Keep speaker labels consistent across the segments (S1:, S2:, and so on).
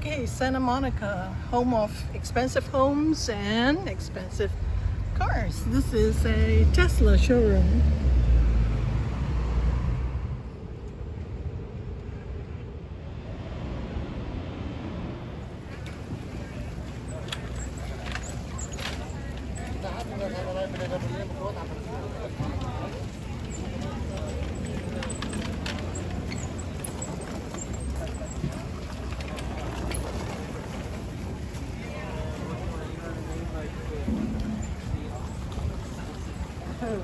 S1: Okay, Santa Monica, home of expensive homes and expensive cars. This is a Tesla showroom. Oh.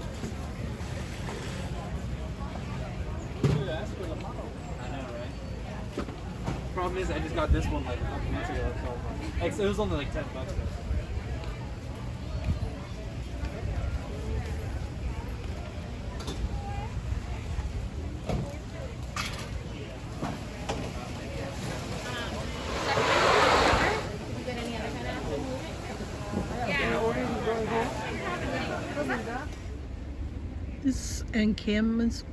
S2: I know, right? Problem is, I just got this one like a couple months ago. So it was only like $10.
S1: This encampment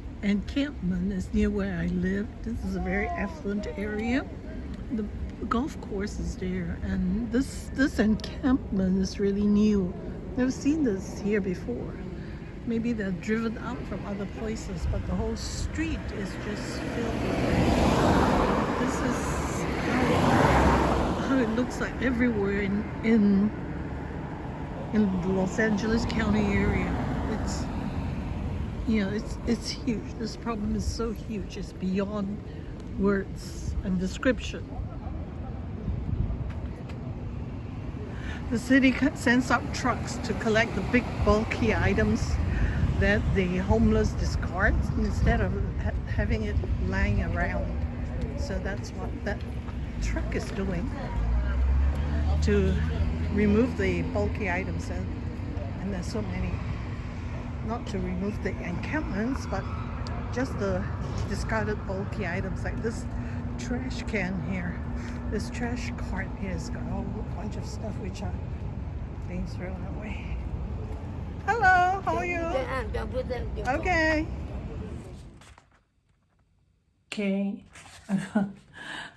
S1: is near where I live. This is a very affluent area. The golf course is there, and this encampment is really new. Never seen this here before. Maybe they're driven out from other places, but the whole street is just filled with it. This is how it looks like everywhere in the Los Angeles County area. It's it's huge. This problem is so huge. It's beyond words and description. The city sends out trucks to collect the big bulky items that the homeless discard instead of having it lying around. So that's what that truck is doing, to remove the bulky items, and there's so many. Not to remove the encampments, but just the discarded bulky items, like this trash can here. This trash cart here has got a whole bunch of stuff which are being thrown away. Hello, how are you? Okay. Okay.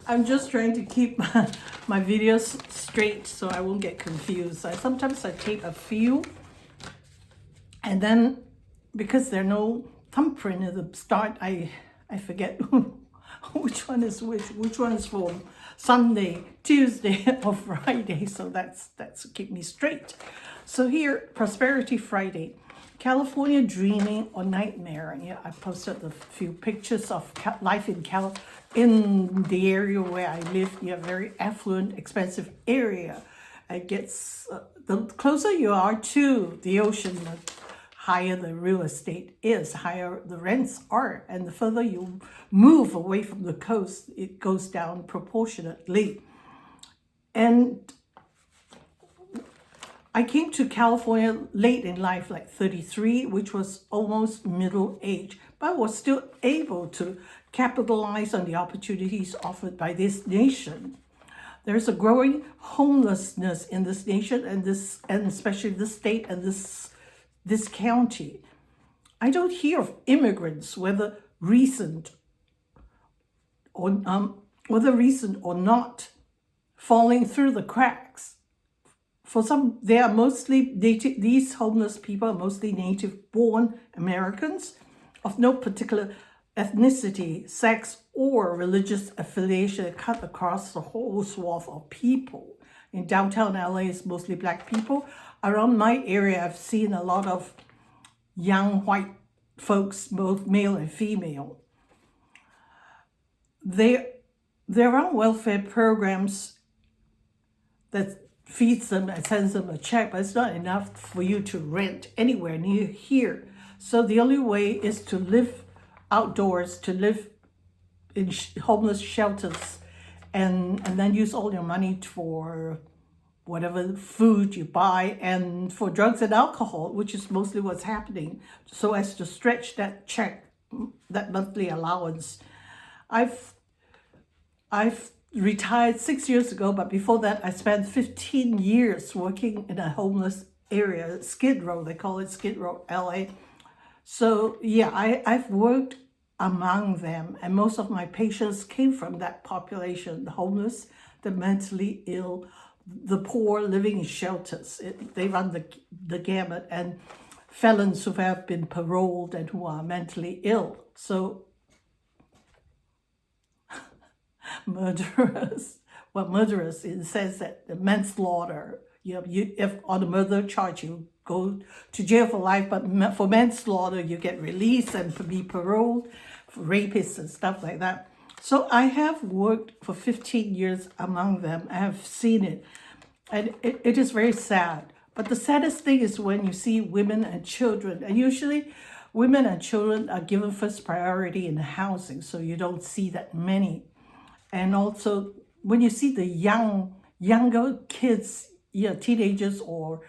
S1: I'm just trying to keep my videos straight so I won't get confused. Sometimes I take a few, and then because there are no thumbprint at the start, I forget which one is which one is for Sunday, Tuesday, or Friday. So that's to keep me straight. So here, Prosperity Friday, California Dreaming or Nightmare. Yeah, I posted a few pictures of life in the area where I live. Yeah, very affluent, expensive area. It gets the closer you are to the ocean, the higher the real estate is, higher the rents are, and the further you move away from the coast, it goes down proportionately. And I came to California late in life, like 33, which was almost middle age, but I was still able to capitalize on the opportunities offered by this nation. There's a growing homelessness in this nation, and especially this state and this county. I don't hear of immigrants, whether recent or not, falling through the cracks. For some, they are mostly native. These homeless people are mostly native-born Americans of no particular ethnicity, sex, or religious affiliation, cut across the whole swath of people. In downtown LA, it's mostly Black people. Around my area, I've seen a lot of young white folks, both male and female. There are welfare programs that feeds them and sends them a check, but it's not enough for you to rent anywhere near here. So the only way is to live outdoors, to live in homeless shelters, and then use all your money for whatever food you buy, and for drugs and alcohol, which is mostly what's happening, so as to stretch that check, that monthly allowance. I've retired 6 years ago, but before that, I spent 15 years working in a homeless area, Skid Row, they call it Skid Row, LA. So yeah, I've worked among them, and most of my patients came from that population, the homeless, the mentally ill, the poor living in shelters. They run the gamut, and felons who have been paroled and who are mentally ill. So murderers, murderers in the sense that the manslaughter, if on a murder charge you go to jail for life, but for manslaughter you get released and be paroled, for rapists and stuff like that. So I have worked for 15 years among them. I have seen it, and it is very sad. But the saddest thing is when you see women and children, and usually women and children are given first priority in housing, so you don't see that many. And also when you see the younger kids, teenagers or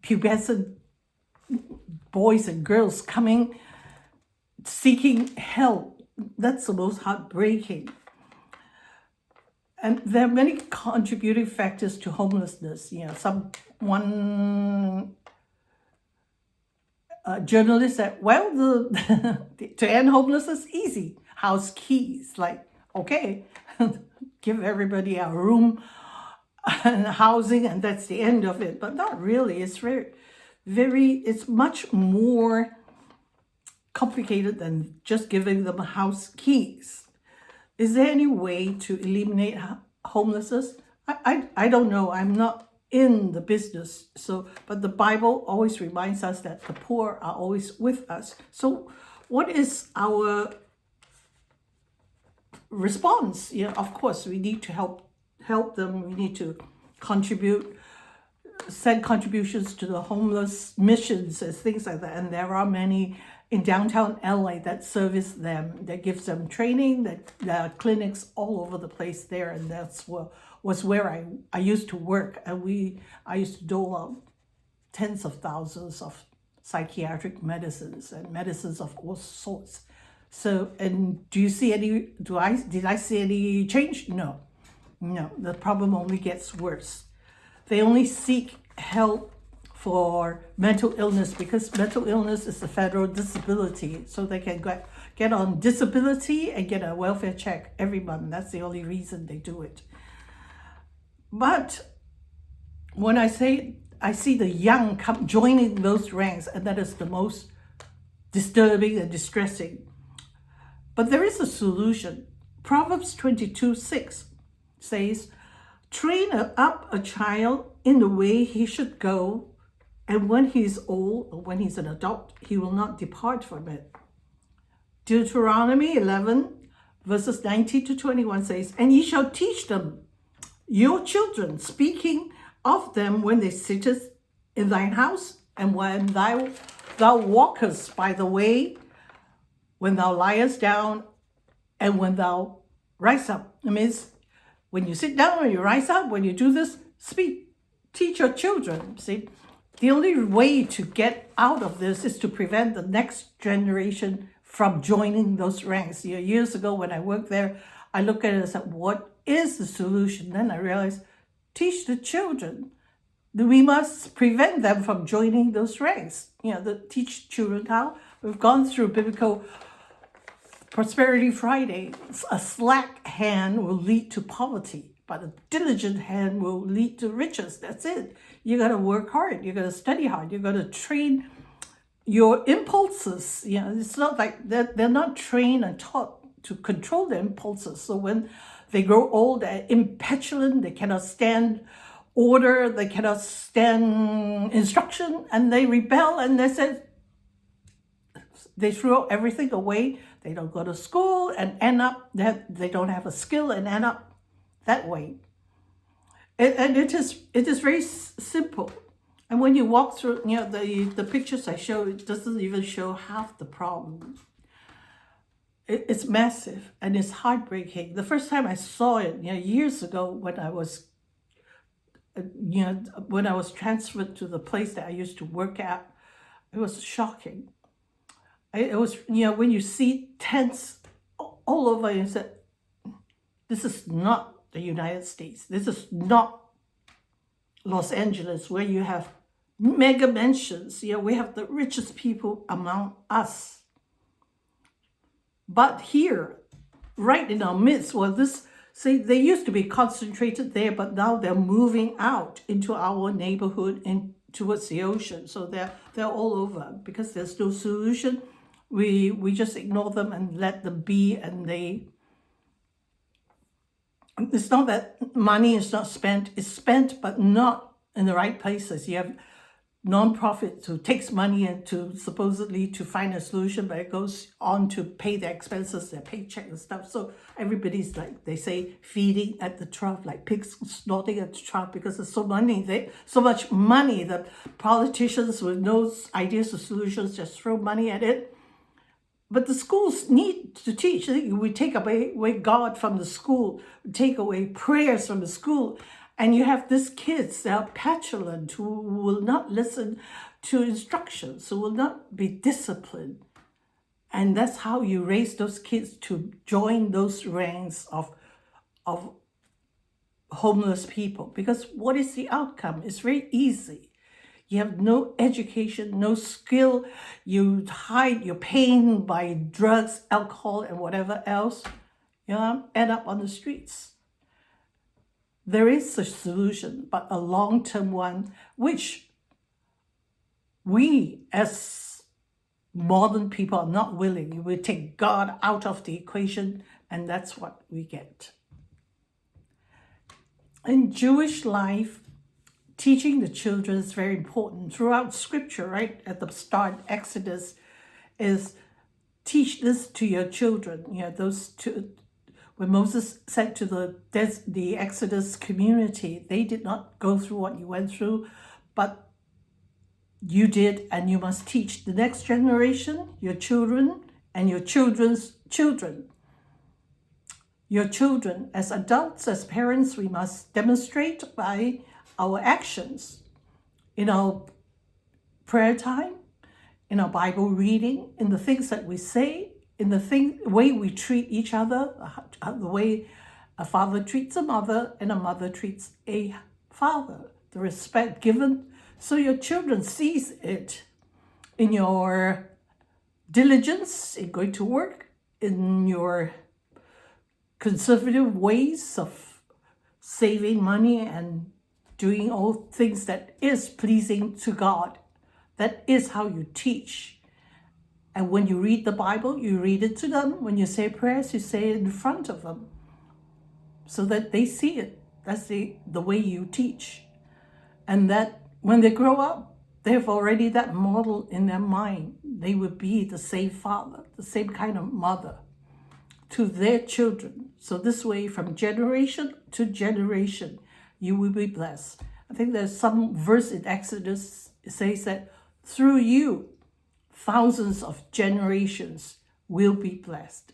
S1: pubescent boys and girls coming, seeking help, that's the most heartbreaking. And there are many contributing factors to homelessness. One journalist said, well, to end homelessness, easy. House keys, like, okay, give everybody a room and housing, and that's the end of it. But not really. It's it's much more complicated than just giving them house keys. Is there any way to eliminate homelessness? I don't know. I'm not in the business. But the Bible always reminds us that the poor are always with us. So what is our response? Of course, we need to help them. We need to send contributions to the homeless missions and things like that. And there are many in downtown LA that service them, that gives them training, that there are clinics all over the place there. And that's was where I used to work. And I used to dole out tens of thousands of psychiatric medicines and medicines of all sorts. So, and did I see any change? No, the problem only gets worse. They only seek help for mental illness because mental illness is a federal disability. So they can get on disability and get a welfare check every month. That's the only reason they do it. But when I see the young joining those ranks, and that is the most disturbing and distressing. But there is a solution. Proverbs 22:6 says, train up a child in the way he should go, and when he is old, or when he's an adult, he will not depart from it. Deuteronomy 11, verses 19 to 21 says, and ye shall teach them, your children, speaking of them when they sittest in thine house, and when thou walkest by the way, when thou liest down, and when thou rise up. It means when you sit down, when you rise up, when you do this, teach your children. See, the only way to get out of this is to prevent the next generation from joining those ranks. Years ago when I worked there, I looked at it and said, what is the solution? Then I realized, teach the children. We must prevent them from joining those ranks. Teach children how. We've gone through biblical Prosperity Friday. A slack hand will lead to poverty, but a diligent hand will lead to riches. That's it. You got to work hard. You got to study hard. You got to train your impulses. It's not like they're not trained and taught to control their impulses. So when they grow old, they're impetulant. They cannot stand order. They cannot stand instruction, and they rebel. And they throw everything away. They don't go to school and end up that they don't have a skill and end up that way. And it is very simple. And when you walk through, the pictures I show, it doesn't even show half the problem. It's massive and it's heartbreaking. The first time I saw it, years ago when I was, when I was transferred to the place that I used to work at, it was shocking. It was, when you see tents all over, you said, this is not the United States. This is not Los Angeles, where you have mega mansions. We have the richest people among us. But here, right in our midst, this See, they used to be concentrated there, but now they're moving out into our neighborhood and towards the ocean. So they're all over because there's no solution. We just ignore them and let them be, and it's not that money is not spent, it's spent but not in the right places. You have non-profit who takes money and to supposedly to find a solution, but it goes on to pay their expenses, their paycheck and stuff. So everybody's like, they say, feeding at the trough, like pigs snorting at the trough, because there's so much money that politicians with no ideas or solutions just throw money at it. But the schools need to teach. We take away God from the school, we take away prayers from the school. And you have these kids that are petulant, who will not listen to instructions, who will not be disciplined. And that's how you raise those kids to join those ranks of homeless people. Because what is the outcome? It's very easy. You have no education, no skill. You hide your pain by drugs, alcohol, and whatever else. You end up on the streets. There is a solution, but a long-term one, which we as modern people are not willing. We take God out of the equation, and that's what we get. In Jewish life, teaching the children is very important. Throughout Scripture, right at the start, Exodus, is teach this to your children. Those two. When Moses said to the Exodus community, they did not go through what you went through, but you did, and you must teach the next generation, your children, and your children's children. Your children, as adults, as parents, we must demonstrate by our actions in our prayer time, in our Bible reading, in the things that we say, in the way we treat each other, the way a father treats a mother and a mother treats a father, the respect given. So your children sees it in your diligence in going to work, in your conservative ways of saving money and doing all things that is pleasing to God. That is how you teach. And when you read the Bible, you read it to them. When you say prayers, you say it in front of them so that they see it. That's the way you teach. And that when they grow up, they have already that model in their mind. They will be the same father, the same kind of mother to their children. So this way, from generation to generation, you will be blessed. I think there's some verse in Exodus, it says that through you, thousands of generations will be blessed.